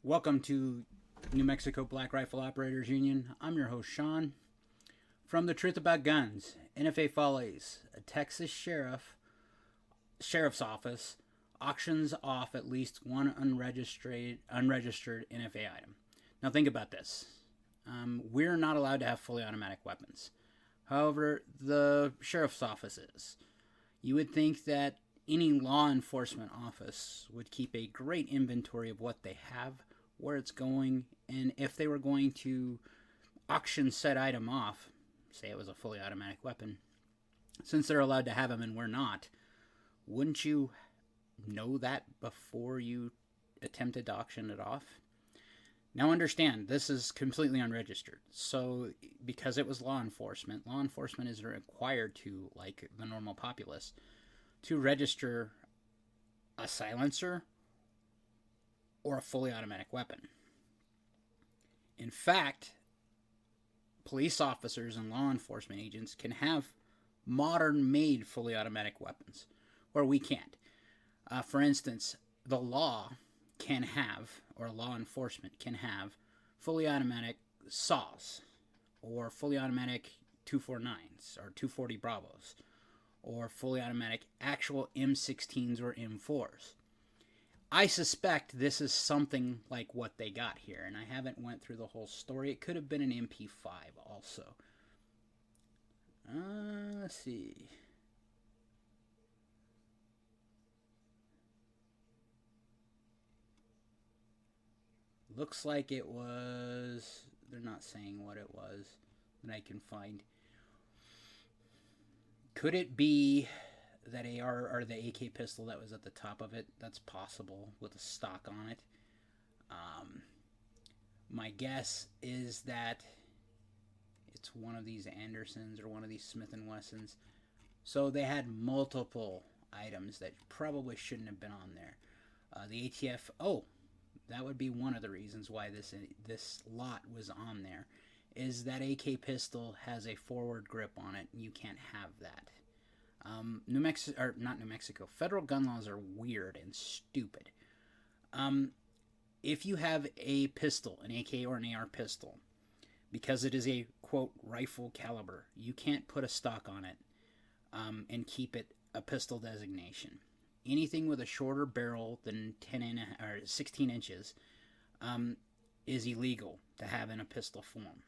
Welcome to New Mexico Black Rifle Operators Union. I'm your host, Sean. From the Truth About Guns, NFA Follies, a Texas sheriff's office auctions off at least one unregistered NFA item. Now think about this. We're not allowed to have fully automatic weapons. However, the sheriff's office is. You would think that any law enforcement office would keep a great inventory of what they have, where it's going, and if they were going to auction said item off, say it was a fully automatic weapon, since they're allowed to have them and we're not, wouldn't you know that before you attempted to auction it off? Now understand, this is completely unregistered. So because it was law enforcement is required to, like the normal populace, to register a silencer or a fully automatic weapon. In fact, police officers and law enforcement agents can have modern-made fully automatic weapons, where we can't. For instance, the law can have, or law enforcement can have, fully automatic saws, or fully automatic 249s, or 240 Bravos, or fully automatic actual M16s or M4s. I suspect this is something like what they got here, and I haven't went through the whole story. It could have been an MP5 also. Let's see. Looks like it was... They're not saying what it was that I can find. Could it be that AR or the AK pistol that was at the top of it? That's possible with a stock on it. My guess is that it's one of these Andersons or one of these Smith & Wessons. So they had multiple items that probably shouldn't have been on there. The ATF, that would be one of the reasons why this lot was on there, is that AK pistol has a forward grip on it, and you can't have that. Not New Mexico. Federal gun laws are weird and stupid. If you have a pistol, an AK or an AR pistol, because it is a, quote, rifle caliber, you can't put a stock on it and keep it a pistol designation. Anything with a shorter barrel than 16 inches is illegal to have in a pistol form.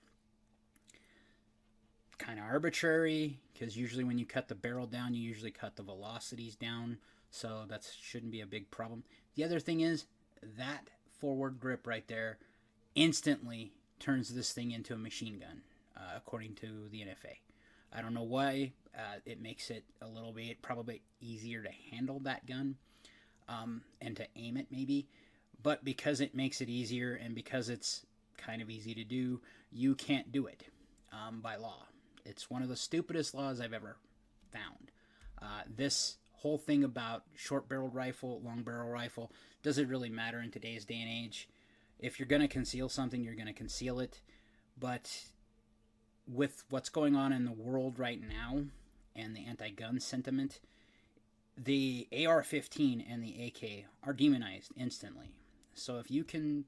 Kind of arbitrary, because usually when you cut the barrel down, you usually cut the velocities down, so that shouldn't be a big problem. The other thing is, that forward grip right there instantly turns this thing into a machine gun, according to the NFA. I don't know why. It makes it a little bit probably easier to handle that gun and to aim it maybe, but because it makes it easier and because it's kind of easy to do, you can't do it by law. It's one of the stupidest laws I've ever found. This whole thing about short-barreled rifle, long-barrel rifle, doesn't really matter in today's day and age. If you're going to conceal something, you're going to conceal it. But with what's going on in the world right now and the anti-gun sentiment, the AR-15 and the AK are demonized instantly. So if you can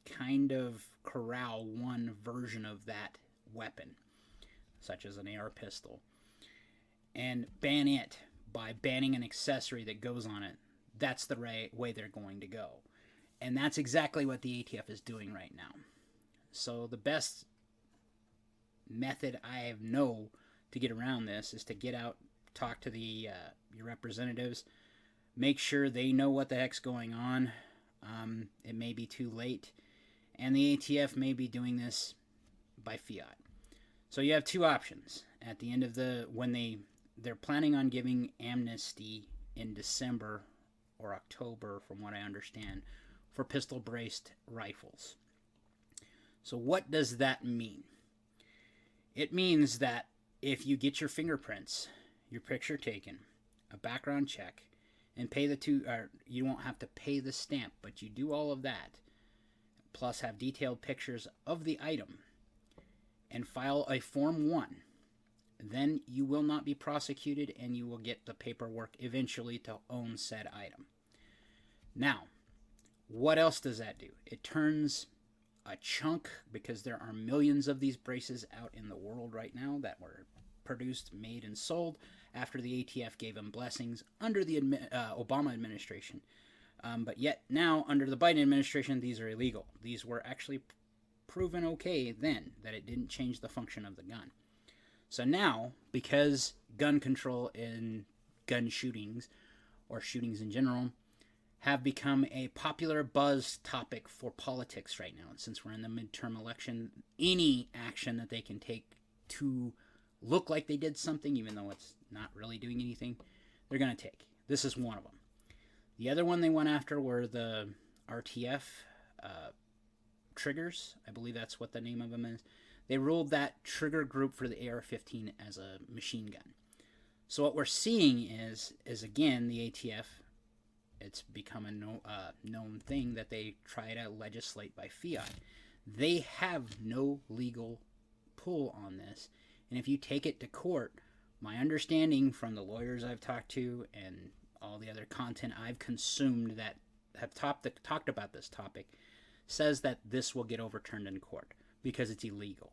kind of corral one version of that weapon, such as an AR pistol, and ban it by banning an accessory that goes on it, that's the right way they're going to go. And that's exactly what the ATF is doing right now. So the best method I know to get around this is to get out, talk to your representatives, make sure they know what the heck's going on. It may be too late, and the ATF may be doing this by fiat. So you have two options at the end of when they're planning on giving amnesty in December or October, from what I understand, for pistol-braced rifles. So what does that mean? It means that if you get your fingerprints, your picture taken, a background check, and pay you won't have to pay the stamp, but you do all of that, plus have detailed pictures of the item, and file a Form 1, then you will not be prosecuted and you will get the paperwork eventually to own said item. Now, What else does that do? It turns a chunk, because there are millions of these braces out in the world right now that were produced, made, and sold after the ATF gave them blessings under the Obama administration. But yet now, under the Biden administration, these are illegal. These were actually proven okay then, that it didn't change the function of the gun. So now, because gun control and gun shootings, or shootings in general, have become a popular buzz topic for politics right now, and since we're in the midterm election, any action that they can take to look like they did something, even though it's not really doing anything, they're going to take. This is one of them. The other one they went after were the RTF triggers. I believe that's what the name of them is. They ruled that trigger group for the AR-15 as a machine gun. So what we're seeing is again, the ATF, it's become a known thing that they try to legislate by fiat. They have no legal pull on this. And if you take it to court, my understanding from the lawyers I've talked to and all the other content I've consumed that have talked about this topic says that this will get overturned in court because it's illegal.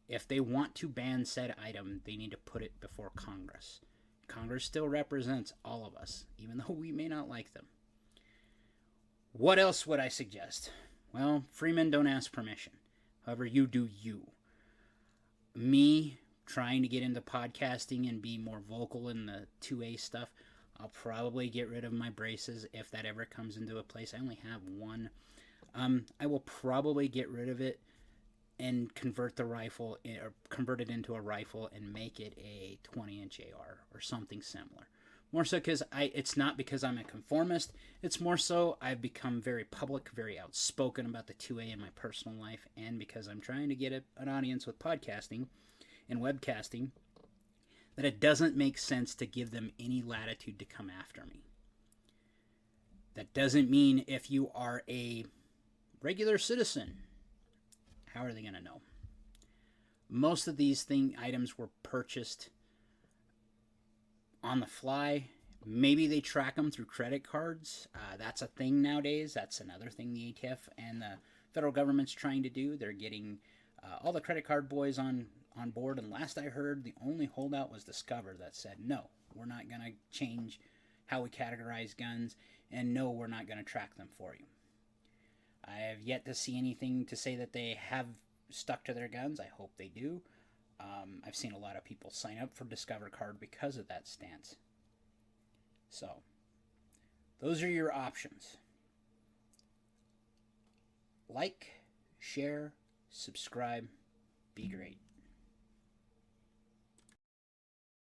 If they want to ban said item, they need to put it before Congress. Congress still represents all of us, even though we may not like them. What else would I suggest? Well, free men don't ask permission. However, you do you. Me trying to get into podcasting and be more vocal in the 2A stuff, I'll probably get rid of my braces if that ever comes into a place. I only have one. I will probably get rid of it and convert the rifle, or convert it into a rifle and make it a 20-inch AR or something similar. More so because it's not because I'm a conformist. It's more so I've become very public, very outspoken about the 2A in my personal life, and because I'm trying to get an audience with podcasting and webcasting, that it doesn't make sense to give them any latitude to come after me. That doesn't mean if you are a regular citizen, how are they going to know? Most of these items were purchased on the fly. Maybe they track them through credit cards. That's a thing nowadays. That's another thing the ATF and the federal government's trying to do. They're getting all the credit card boys on board. And last I heard, the only holdout was Discover that said, no, we're not going to change how we categorize guns. And no, we're not going to track them for you. I have yet to see anything to say that they have stuck to their guns. I hope they do. I've seen a lot of people sign up for Discover Card because of that stance. So, those are your options. Like, share, subscribe, be great.